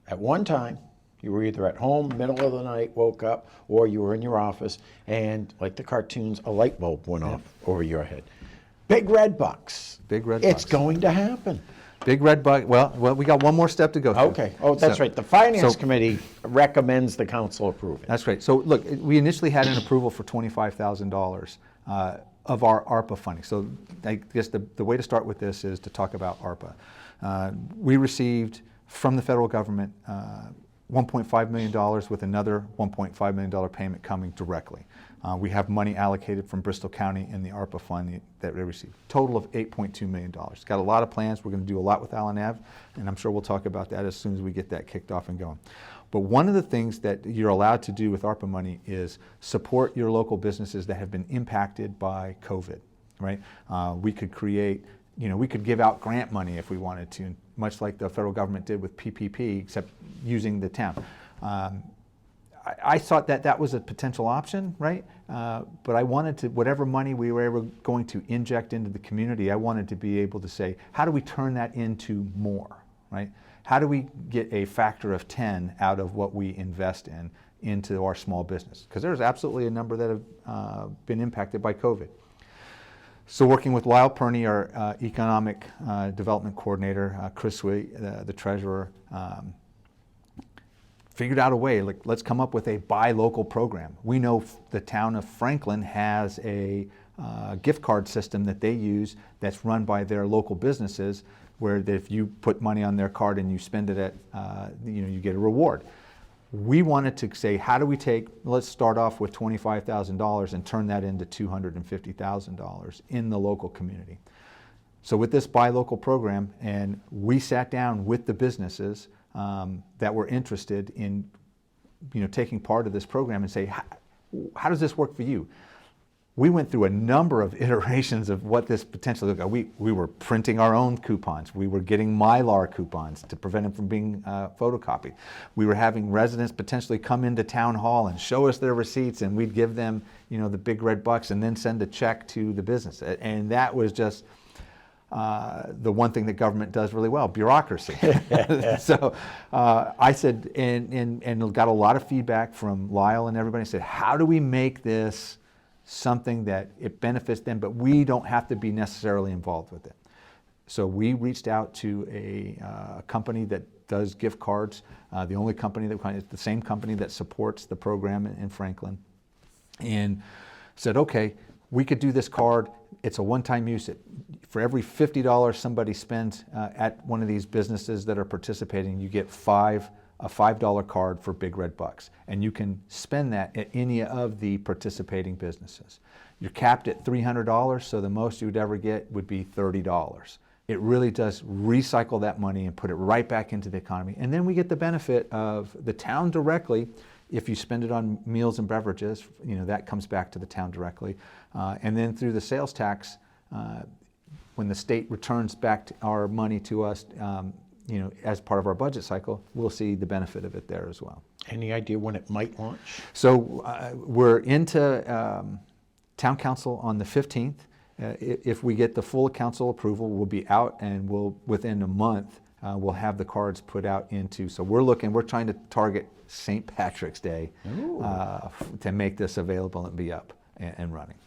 at one time, you were either at home, middle of the night, woke up, or you were in your office, and like the cartoons, a light bulb went off over your head. Big red bucks. Big red It's bucks. going to happen. Big red buck. Well, we got one more step to go through. Okay. Oh, that's right. The Finance Committee recommends the council approve it. That's right. So look, we initially had an approval for $25,000 of our ARPA funding. So I guess the way to start with this is to talk about ARPA. We received from the federal government $1.5 million with another $1.5 million payment coming directly. We have money allocated from Bristol County in the ARPA fund that we received. Total of $8.2 million. Got a lot of plans. We're going to do a lot with Allen Ave, and I'm sure we'll talk about that as soon as we get that kicked off and going. But one of the things that you're allowed to do with ARPA money is support your local businesses that have been impacted by COVID, right? We could create, we could give out grant money if we wanted to, much like the federal government did with PPP, except using the town. I thought that was a potential option, right? But I wanted to, whatever money we were ever going to inject into the community, I wanted to be able to say, how do we turn that into more, right? How do we get a factor of 10 out of what we invest into our small business? Because there's absolutely a number that have been impacted by COVID. So working with Lyle Perney, our economic development coordinator, Chris Wee, the treasurer, figured out a way, like, let's come up with a buy local program. We know the town of Franklin has a gift card system that they use that's run by their local businesses, where if you put money on their card and you spend it at, you get a reward. We wanted to say, how do we let's start off with $25,000 and turn that into $250,000 in the local community. So with this buy local program, and we sat down with the businesses that were interested in taking part of this program and say, how does this work for you? We went through a number of iterations of what this potentially looked like. We were printing our own coupons. We were getting Mylar coupons to prevent them from being photocopied. We were having residents potentially come into town hall and show us their receipts, and we'd give them the big red bucks and then send a check to the business. And that was just the one thing that government does really well, bureaucracy. So I said, and got a lot of feedback from Lyle and everybody, said, how do we make this something that it benefits them, but we don't have to be necessarily involved with it? So we reached out to a company that does gift cards, the only company it's the same company that supports the program in Franklin, and said, okay, we could do this card. It's a one-time use. For every $50 somebody spends at one of these businesses that are participating, you get a $5 card for Big Red Bucks, and you can spend that at any of the participating businesses. You're capped at $300, so the most you would ever get would be $30. It really does recycle that money and put it right back into the economy. And then we get the benefit of the town directly. If you spend it on meals and beverages, that comes back to the town directly. And then through the sales tax, when the state returns back our money to us, as part of our budget cycle, we'll see the benefit of it there as well. Any idea when it might launch? So we're into town council on the 15th. If we get the full council approval, we'll be out, and within a month, we'll have the cards put out into, so we're trying to target St. Patrick's Day to make this available and be up and running.